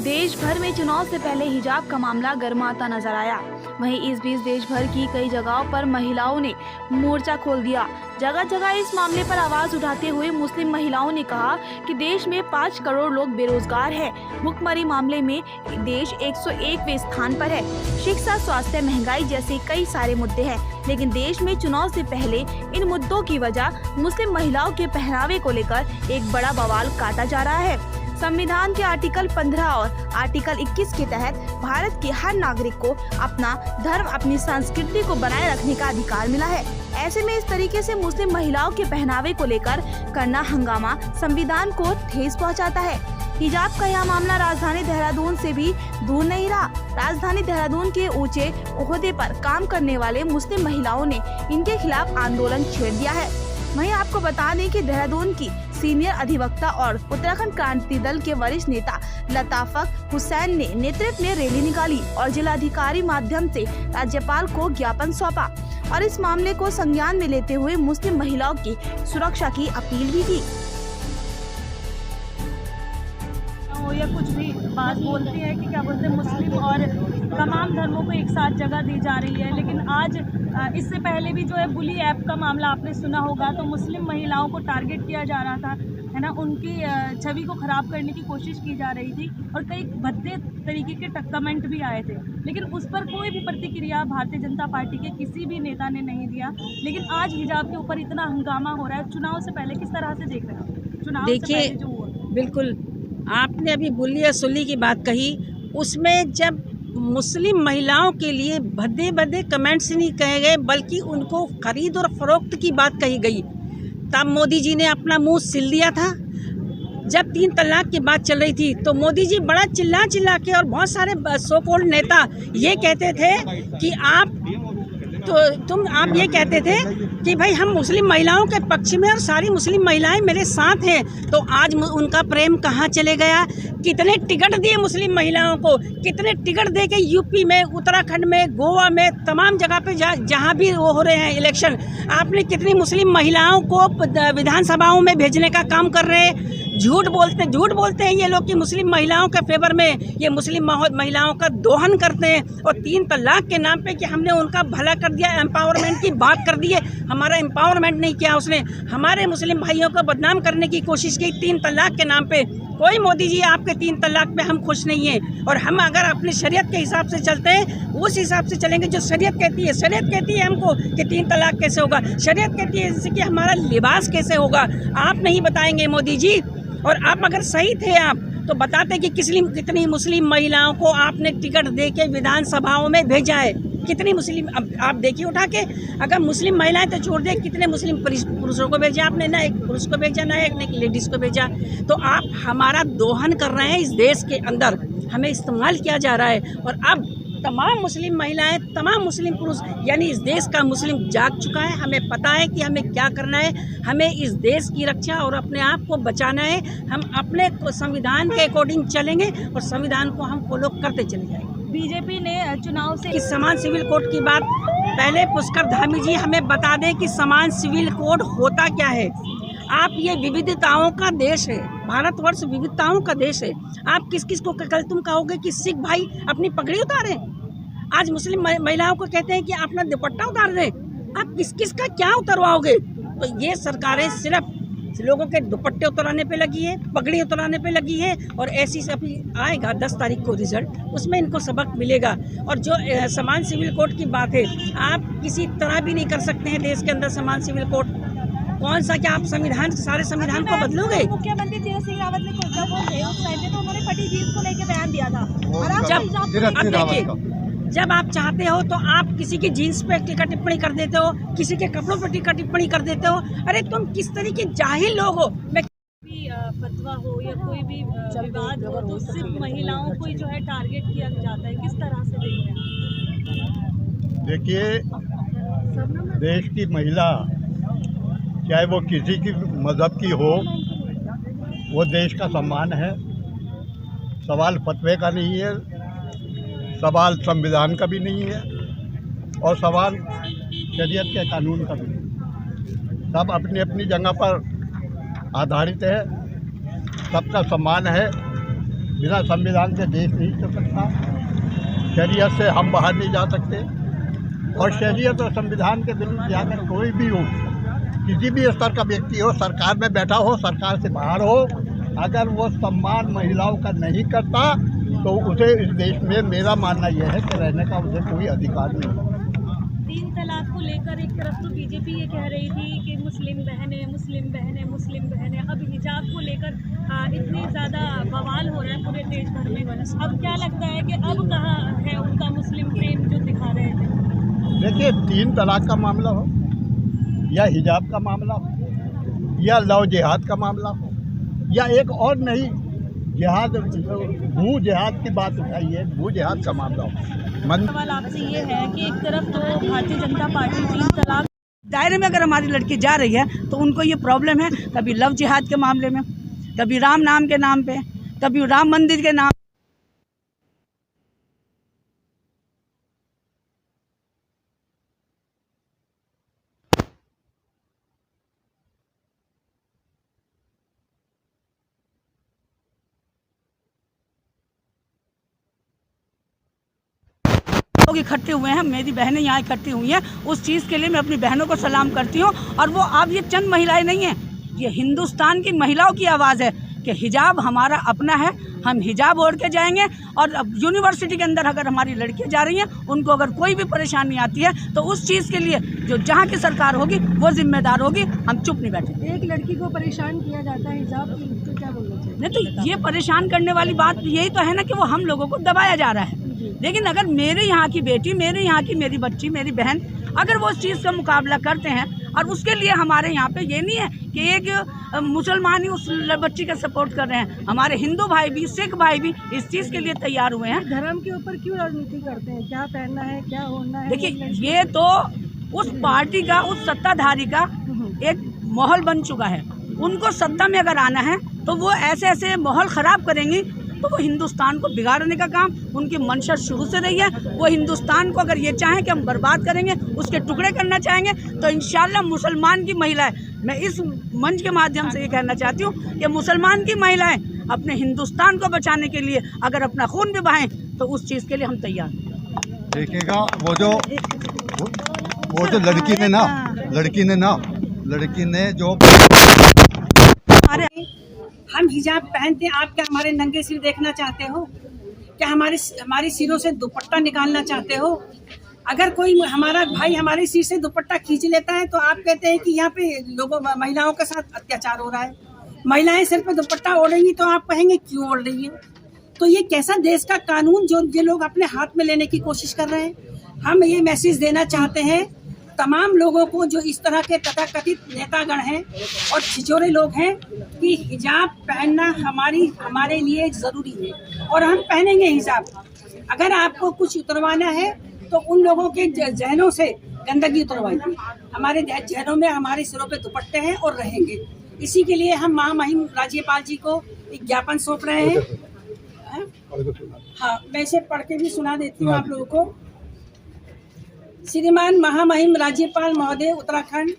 देश भर में चुनाव से पहले हिजाब का मामला गर्माता नजर आया। वहीं इस बीच देश भर की कई जगहों पर महिलाओं ने मोर्चा खोल दिया। जगह जगह इस मामले पर आवाज उठाते हुए मुस्लिम महिलाओं ने कहा कि देश में 5 करोड़ लोग बेरोजगार हैं। भुखमरी मामले में देश 101वें स्थान पर है। शिक्षा, स्वास्थ्य, महंगाई जैसे कई सारे मुद्दे हैं, लेकिन देश में चुनाव से पहले इन मुद्दों की वजह मुस्लिम महिलाओं के पहनावे को लेकर एक बड़ा बवाल काटा जा रहा है। संविधान के आर्टिकल 15 और आर्टिकल 21 के तहत भारत के हर नागरिक को अपना धर्म, अपनी संस्कृति को बनाए रखने का अधिकार मिला है। ऐसे में इस तरीके से मुस्लिम महिलाओं के पहनावे को लेकर करना हंगामा संविधान को ठेस पहुंचाता है। हिजाब का यह मामला राजधानी देहरादून से भी दूर नहीं रहा। राजधानी देहरादून के ऊंचे ओहदे पर काम करने वाले मुस्लिम महिलाओं ने इनके खिलाफ आंदोलन छेड़ दिया है। वहीं आपको बता दें कि देहरादून की सीनियर अधिवक्ता और उत्तराखंड क्रांति दल के वरिष्ठ नेता लताफत हुसैन ने नेतृत्व में रैली निकाली और जिलाधिकारी माध्यम से राज्यपाल को ज्ञापन सौंपा और इस मामले को संज्ञान में लेते हुए मुस्लिम महिलाओं की सुरक्षा की अपील भी की। या कुछ भी बात बोलते हैं कि क्या बोलते हैं, मुस्लिम और तमाम धर्मों को एक साथ जगह दी जा रही है। लेकिन आज इससे पहले भी जो है बुली ऐप का मामला आपने सुना होगा, तो मुस्लिम महिलाओं को टारगेट किया जा रहा था, है ना, उनकी छवि को ख़राब करने की कोशिश की जा रही थी और कई भद्दे तरीके के कमेंट भी आए थे। लेकिन उस पर कोई भी प्रतिक्रिया भारतीय जनता पार्टी के किसी भी नेता ने नहीं दिया। लेकिन आज हिजाब के ऊपर इतना हंगामा हो रहा है। चुनाव से पहले किस तरह से देख रहे हैं? चुनाव से पहले जो हुआ, बिल्कुल आपने अभी बुल्ली या सुल्ली की बात कही, उसमें जब मुस्लिम महिलाओं के लिए भद्दे भद्दे कमेंट्स नहीं कहे गए बल्कि उनको खरीद और फरोख्त की बात कही गई, तब मोदी जी ने अपना मुंह सिल दिया था। जब 3 तलाक की बात चल रही थी तो मोदी जी बड़ा चिल्ला के और बहुत सारे सो कॉल्ड नेता ये कहते थे कि आप ये कहते थे कि भाई हम मुस्लिम महिलाओं के पक्ष में और सारी मुस्लिम महिलाएं मेरे साथ हैं। तो आज उनका प्रेम कहाँ चले गया? कितने टिकट दिए मुस्लिम महिलाओं को, कितने टिकट दे के यूपी में, उत्तराखंड में, गोवा में, तमाम जगह पे जहाँ भी वो हो रहे हैं इलेक्शन, आपने कितनी मुस्लिम महिलाओं को विधानसभाओं में भेजने का काम कर रहे हैं। झूठ बोलते हैं ये लोग कि मुस्लिम महिलाओं के फेवर में ये मुस्लिम महिलाओं का दोहन करते हैं और 3 तलाक के नाम पे कि हमने उनका भला कर दिया, एम्पावरमेंट की बात कर दी है। हमारा एम्पावरमेंट नहीं किया उसने, हमारे मुस्लिम भाइयों को बदनाम करने की कोशिश की 3 तलाक के नाम पे। कोई मोदी जी आपके 3 तलाक पे हम खुश नहीं हैं और हम अगर अपनी शरीयत के हिसाब से चलते हैं उस हिसाब से चलेंगे जो शरीयत कहती है। शरीयत कहती है हमको कि 3 तलाक कैसे होगा, शरीयत कहती है जैसे कि हमारा लिबास कैसे होगा, आप नहीं बताएंगे मोदी जी। और आप अगर सही थे आप तो बताते कि कितनी मुस्लिम महिलाओं को आपने टिकट दे के विधानसभाओं में भेजा है। कितनी मुस्लिम, अब आप देखिए उठा के, अगर मुस्लिम महिलाएं तो छोड़ दे, कितने मुस्लिम पुरुषों को भेजा आपने, ना एक पुरुष को भेजा ना एक लेडीज को भेजा। तो आप हमारा दोहन कर रहे हैं, इस देश के अंदर हमें इस्तेमाल किया जा रहा है। और अब तमाम मुस्लिम महिलाएं, तमाम मुस्लिम पुरुष, यानी इस देश का मुस्लिम जाग चुका है। हमें पता है कि हमें क्या करना है, हमें इस देश की रक्षा और अपने आप को बचाना है। हम अपने संविधान के अकॉर्डिंग चलेंगे और संविधान को हम फॉलो करते चले जाएंगे। बीजेपी ने चुनाव से कि समान सिविल कोड की बात पहले पुष्कर धामी जी हमें बता दें कि समान सिविल कोड होता क्या है। आप, ये विविधताओं का देश है, भारतवर्ष विविधताओं का देश है। आप किस किस को कल तुम कहोगे कि सिख भाई अपनी पगड़ी उतारें? आज मुस्लिम महिलाओं को कहते हैं कि अपना दुपट्टा उतार दें। आप किस किस का क्या उतरवाओगे? तो ये सरकारें सिर्फ लोगों के दुपट्टे उतराने पे लगी है, पगड़ी उतराने पे लगी है। और ऐसी अभी आएगा 10 तारीख को रिजल्ट, उसमें इनको सबक मिलेगा। और जो समान सिविल कोड की बात है, आप किसी तरह भी नहीं कर सकते हैं देश के अंदर समान सिविल कोड। कौन सा, क्या आप संविधान, सारे संविधान को बदलोगे? मुख्यमंत्री तीरथ सिंह रावत ने जब वो थे उस टाइम पे तो उन्होंने फटी जीन्स को लेकर बयान दिया था। और अब देखिए, जब आप चाहते हो तो आप किसी की जीन्स पे टीका टिप्पणी कर देते हो, किसी के कपड़ों पर टीका टिप्पणी कर देते हो। अरे तुम किस तरह के जाहिल लोग हो। फतवा हो या कोई भी विवाद हो तो सिर्फ महिलाओं को ही जो है टारगेट किया जाता है, किस तरह से देख रहे हैं? देखिए, देश की महिला चाहे वो किसी की मज़हब की हो, वो देश का सम्मान है। सवाल फतवे का नहीं है, सवाल संविधान का भी नहीं है और सवाल शरीयत के कानून का भी नहीं। सब अपनी अपनी जगह पर आधारित है, सबका सम्मान है। बिना संविधान के देश नहीं चल सकता। शरीयत से हम बाहर नहीं जा सकते, और शरीयत और संविधान के विरुद्ध जाकर कोई भी हो, किसी भी स्तर का व्यक्ति हो, सरकार में बैठा हो, सरकार से बाहर हो, अगर वो सम्मान महिलाओं का नहीं करता तो उसे इस देश में, मेरा मानना यह है कि रहने का उसे कोई अधिकार नहीं। 3 तलाक को लेकर एक तरफ तो बीजेपी ये कह रही थी कि मुस्लिम बहनें, मुस्लिम बहनें, मुस्लिम बहनें, अब हिजाब को लेकर इतनी ज़्यादा बवाल हो रहा है पूरे देश भर में। अब क्या लगता है कि अब कहाँ है उनका मुस्लिम प्रेम जो दिखा रहे थे? देखिए, 3 तलाक का मामला हो या हिजाब का मामला हो या लव जिहाद का मामला हो या एक और नहीं जिहाद, भू जिहाद की बात उठाई है, भू जिहाद का मामला हो। सवाल आपसे ये है कि एक तरफ तो भारतीय जनता पार्टी 3 तलाक दायरे में अगर हमारी लड़की जा रही है तो उनको ये प्रॉब्लम है, कभी लव जिहाद के मामले में, कभी राम नाम के नाम पे, कभी राम मंदिर के नाम। लोग इकट्ठे हुए हैं, मेरी बहनें यहाँ इकट्ठी हुई हैं, उस चीज़ के लिए मैं अपनी बहनों को सलाम करती हूँ। और वो अब ये चंद महिलाएं नहीं हैं, ये हिंदुस्तान की महिलाओं की आवाज़ है कि हिजाब हमारा अपना है, हम हिजाब ओढ़ के जाएंगे। और अब यूनिवर्सिटी के अंदर अगर हमारी लड़कियाँ जा रही हैं, उनको अगर कोई भी परेशानी आती है तो उस चीज़ के लिए जो जहाँ की सरकार होगी वो जिम्मेदार होगी, हम चुप नहीं बैठे। एक लड़की को परेशान किया जाता है हिजाब तो क्या बोलना चाहिए? नहीं तो ये परेशान करने वाली बात यही तो है ना कि वो हम लोगों को दबाया जा रहा है। लेकिन अगर मेरे यहाँ की बेटी, मेरे यहाँ की मेरी बच्ची, मेरी बहन अगर वो उस चीज़ का मुकाबला करते हैं, और उसके लिए हमारे यहाँ पे ये नहीं है कि एक मुसलमान ही उस बच्ची का सपोर्ट कर रहे हैं, हमारे हिंदू भाई भी, सिख भाई भी इस चीज़ के लिए तैयार हुए हैं। धर्म के ऊपर क्यों राजनीति करते हैं? क्या पहनना है, क्या होना है? देखिए, ये तो उस पार्टी का, उस सत्ताधारी का एक माहौल बन चुका है। उनको सत्ता में अगर आना है तो वो ऐसे ऐसे माहौल ख़राब करेंगी, तो वो हिंदुस्तान को बिगाड़ने का काम उनकी मंशा शुरू से रही है। वो हिंदुस्तान को अगर ये चाहें कि हम बर्बाद करेंगे, उसके टुकड़े करना चाहेंगे, तो इंशाल्लाह मुसलमान की महिलाएं, मैं इस मंच के माध्यम से ये कहना चाहती हूँ कि मुसलमान की महिलाएं अपने हिंदुस्तान को बचाने के लिए अगर अपना खून भी बहाएं तो उस चीज़ के लिए हम तैयार हैं। देखिएगा, वो जो लड़की ने जो हम हिजाब पहनते हैं, आप क्या हमारे नंगे सिर देखना चाहते हो? क्या हमारे सिरों से दुपट्टा निकालना चाहते हो? अगर कोई हमारा भाई हमारे सिर से दुपट्टा खींच लेता है तो आप कहते हैं कि यहाँ पे लोगों, महिलाओं के साथ अत्याचार हो रहा है। महिलाएं सिर पे दुपट्टा ओढ़ेंगी तो आप कहेंगे क्यों ओढ़ रही है? तो ये कैसा देश का कानून जो ये लोग अपने हाथ में लेने की कोशिश कर रहे हैं। हम ये मैसेज देना चाहते हैं तमाम लोगों को जो इस तरह के तथाकथित नेतागण हैं और छिछोरे लोग हैं कि हिजाब पहनना हमारे लिए ज़रूरी है और हम पहनेंगे हिजाब। अगर आपको कुछ उतरवाना है तो उन लोगों के जहनों से गंदगी उतरवाइए। हमारे जहनों में हमारे सिरों पे दुपट्टे हैं और रहेंगे। इसी के लिए हम महामहिम राज्यपाल जी को एक ज्ञापन सौंप रहे हैं। हाँ, मैं इसे पढ़ के भी सुना देती हूँ आप लोगों को। श्रीमान महामहिम राज्यपाल महोदय उत्तराखंड,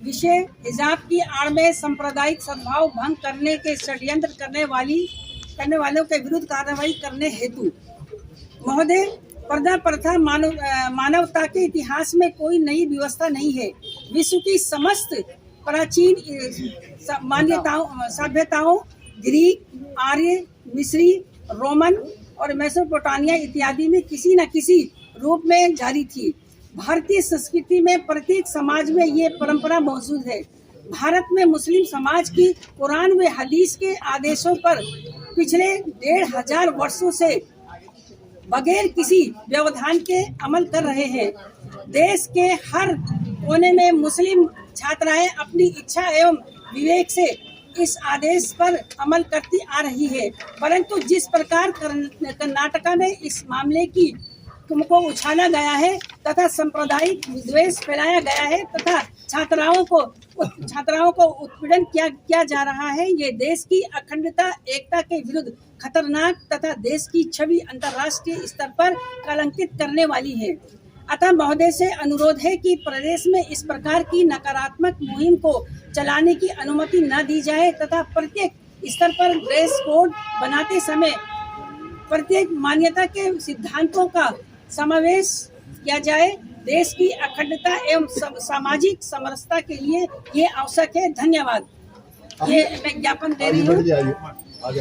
विषय हिजाब की आड़ में सांप्रदायिक सद्भाव भंग करने के षड्यंत्र करने वालों के विरुद्ध कार्रवाई करने हेतु महोदय, पर्दा प्रथा मानवता के इतिहास में कोई नई व्यवस्था नहीं है। विश्व की समस्त प्राचीन मान्यताओं, सभ्यताओं, ग्रीक, आर्य, मिस्री, रोमन और मेसोपोटामिया इत्यादि में किसी न किसी रूप में जारी थी। भारतीय संस्कृति में प्रत्येक समाज में ये परंपरा मौजूद है। भारत में मुस्लिम समाज की कुरान व हदीस के आदेशों पर पिछले 1500 वर्षों से बगैर किसी व्यवधान के अमल कर रहे हैं। देश के हर कोने में मुस्लिम छात्राएं अपनी इच्छा एवं विवेक से इस आदेश पर अमल करती आ रही है, परंतु जिस प्रकार कर्नाटका में इस मामले की तुमको उछाला गया है तथा सांप्रदायिक विद्वेष फैलाया गया है तथा छात्राओं को उत्पीड़न किया जा रहा है, ये देश की अखंडता, एकता के विरुद्ध खतरनाक तथा देश की छवि अंतर्राष्ट्रीय स्तर पर कलंकित करने वाली है। अतः महोदय से अनुरोध है कि प्रदेश में इस प्रकार की नकारात्मक मुहिम को चलाने की अनुमति न दी जाए तथा प्रत्येक स्तर पर ड्रेस कोड बनाते समय प्रत्येक मान्यता के सिद्धांतों का समावेश किया जाए। देश की अखंडता एवं सामाजिक समरसता के लिए ये आवश्यक है। धन्यवाद। ये मैं ज्ञापन दे रही हूँ। आगे